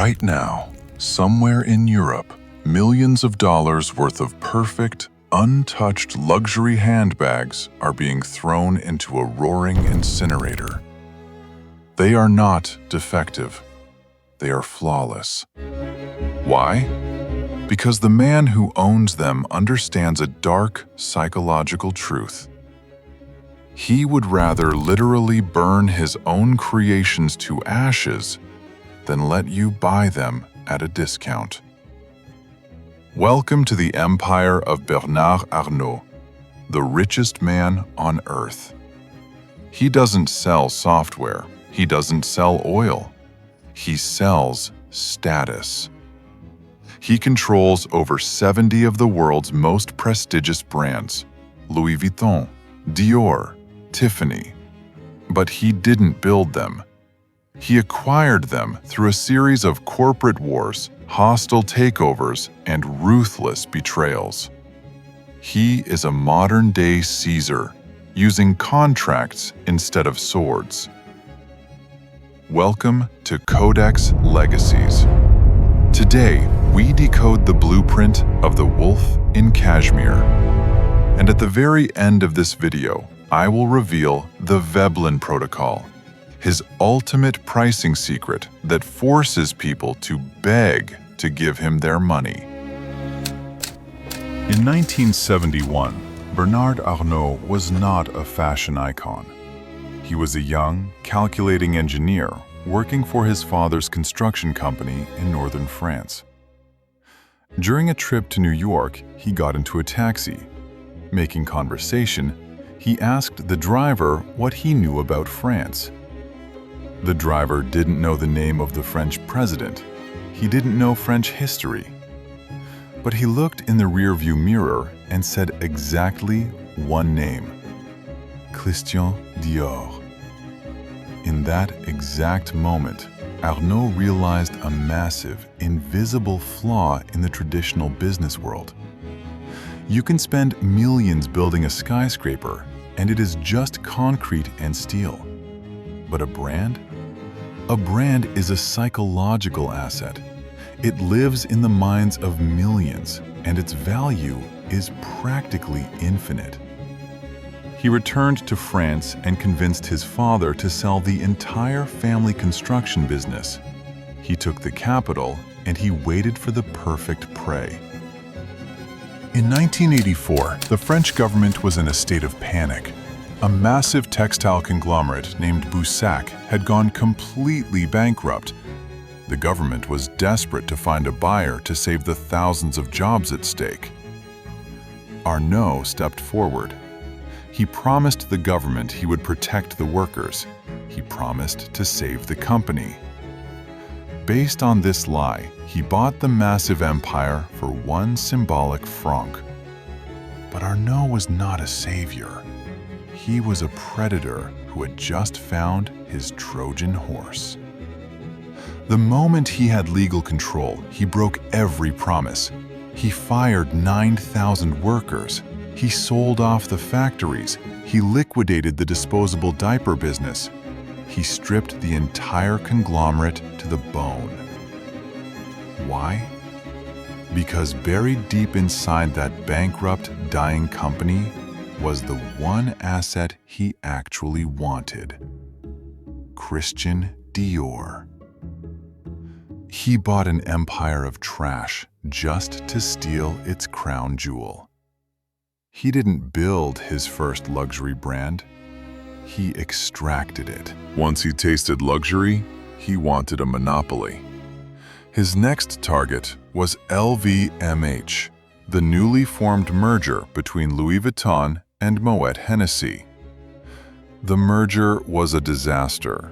Right now, somewhere in Europe, millions of dollars worth of perfect, untouched luxury handbags are being thrown into a roaring incinerator. They are not defective. They are flawless. Why? Because the man who owns them understands a dark psychological truth. He would rather literally burn his own creations to ashes than let you buy them at a discount. Welcome to the empire of Bernard Arnault, the richest man on earth. He doesn't sell software. He doesn't sell oil. He sells status. He controls over 70 of the world's most prestigious brands: Louis Vuitton, Dior, Tiffany. But he didn't build them. He acquired them through a series of corporate wars, hostile takeovers, and ruthless betrayals. He is a modern-day Caesar, using contracts instead of swords. Welcome to CodexLegacies. Today, we decode the blueprint of the wolf in Cashmere. And at the very end of this video, I will reveal the Veblen Protocol, his ultimate pricing secret that forces people to beg to give him their money. In 1971, Bernard Arnault was not a fashion icon. He was a young, calculating engineer working for his father's construction company in northern France. During a trip to New York, he got into a taxi. Making conversation, he asked the driver what he knew about France. The driver didn't know the name of the French president. He didn't know French history. But he looked in the rearview mirror and said exactly one name: Christian Dior. In that exact moment, Arnault realized a massive, invisible flaw in the traditional business world. You can spend millions building a skyscraper, and it is just concrete and steel. But a brand? A brand is a psychological asset. It lives in the minds of millions, and its value is practically infinite. He returned to France and convinced his father to sell the entire family construction business. He took the capital, and he waited for the perfect prey. In 1984, the French government was in a state of panic. A massive textile conglomerate named Boussac had gone completely bankrupt. The government was desperate to find a buyer to save the thousands of jobs at stake. Arnault stepped forward. He promised the government he would protect the workers. He promised to save the company. Based on this lie, he bought the massive empire for one symbolic franc. But Arnault was not a savior. He was a predator who had just found his Trojan horse. The moment he had legal control, he broke every promise. He fired 9,000 workers. He sold off the factories. He liquidated the disposable diaper business. He stripped the entire conglomerate to the bone. Why? Because buried deep inside that bankrupt, dying company was the one asset he actually wanted: Christian Dior. He bought an empire of trash just to steal its crown jewel. He didn't build his first luxury brand. He extracted it. Once he tasted luxury, he wanted a monopoly. His next target was LVMH, the newly formed merger between Louis Vuitton and Moet Hennessy. The merger was a disaster.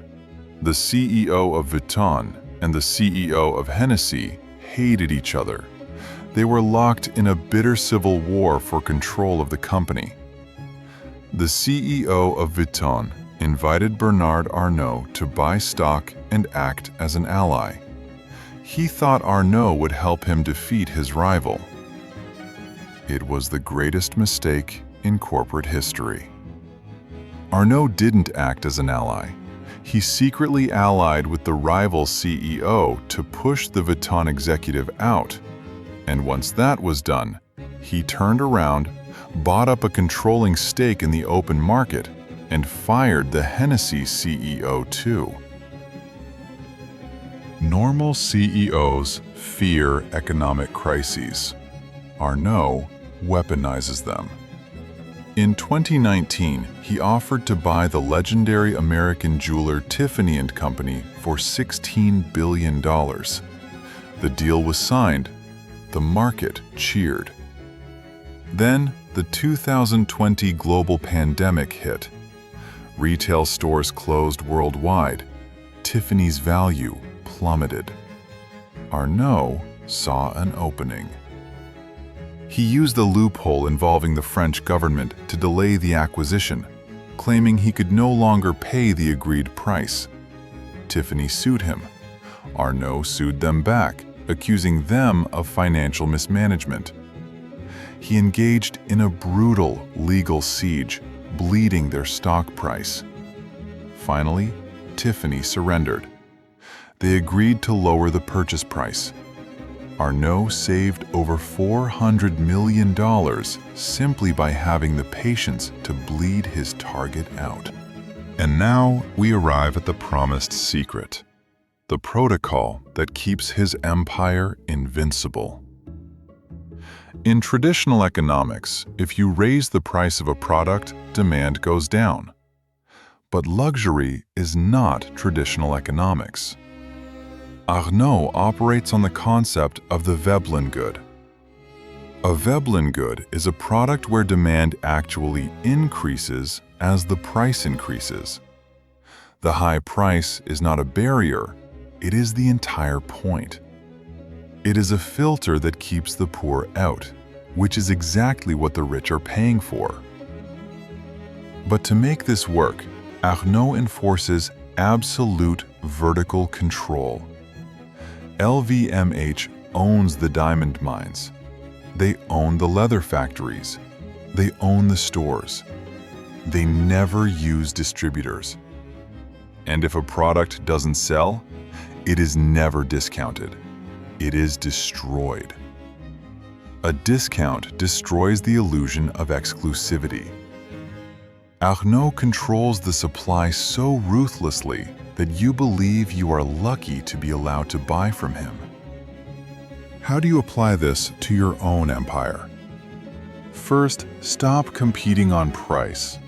The CEO of Vuitton and the CEO of Hennessy hated each other. They were locked in a bitter civil war for control of the company. The CEO of Vuitton invited Bernard Arnault to buy stock and act as an ally. He thought Arnault would help him defeat his rival. It was the greatest mistake in corporate history. Arnault didn't act as an ally. He secretly allied with the rival CEO to push the Vuitton executive out. And once that was done, he turned around, bought up a controlling stake in the open market, and fired the Hennessy CEO too. Normal CEOs fear economic crises. Arnault weaponizes them. In 2019, he offered to buy the legendary American jeweler Tiffany & Company for $16 billion. The deal was signed. The market cheered. Then, the 2020 global pandemic hit. Retail stores closed worldwide. Tiffany's value plummeted. Arnault saw an opening. He used the loophole involving the French government to delay the acquisition, claiming he could no longer pay the agreed price. Tiffany sued him. Arnault sued them back, accusing them of financial mismanagement. He engaged in a brutal legal siege, bleeding their stock price. Finally, Tiffany surrendered. They agreed to lower the purchase price. Arnault saved over $400 million simply by having the patience to bleed his target out. And now we arrive at the promised secret, the protocol that keeps his empire invincible. In traditional economics, if you raise the price of a product, demand goes down. But luxury is not traditional economics. Arnault operates on the concept of the Veblen good. A Veblen good is a product where demand actually increases as the price increases. The high price is not a barrier, it is the entire point. It is a filter that keeps the poor out, which is exactly what the rich are paying for. But to make this work, Arnault enforces absolute vertical control. LVMH owns the diamond mines. They own the leather factories. They own the stores. They never use distributors. And if a product doesn't sell, it is never discounted. It is destroyed. A discount destroys the illusion of exclusivity. Arnault controls the supply so ruthlessly that you believe you are lucky to be allowed to buy from him. How do you apply this to your own empire? First, stop competing on price.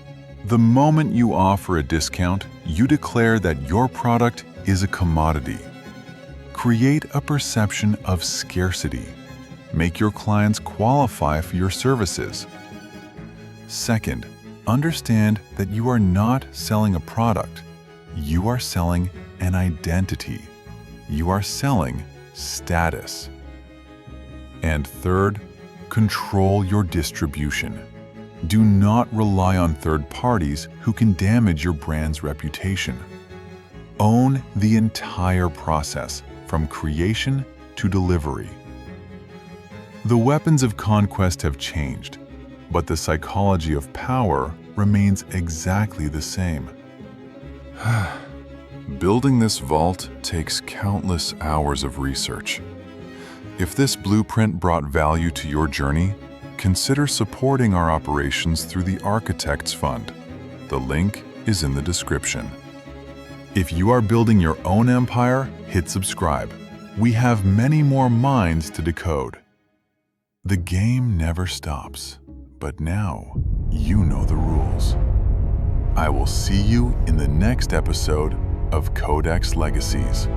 The moment you offer a discount, you declare that your product is a commodity. Create a perception of scarcity. Make your clients qualify for your services. Second, understand that you are not selling a product. You are selling an identity. You are selling status. And third, control your distribution. Do not rely on third parties who can damage your brand's reputation. Own the entire process, from creation to delivery. The weapons of conquest have changed, but the psychology of power remains exactly the same. Building this vault takes countless hours of research. If this blueprint brought value to your journey, consider supporting our operations through the Architects Fund. The link is in the description. If you are building your own empire, hit subscribe. We have many more minds to decode. The game never stops, but now you know the rules. I will see you in the next episode of Codex Legacies.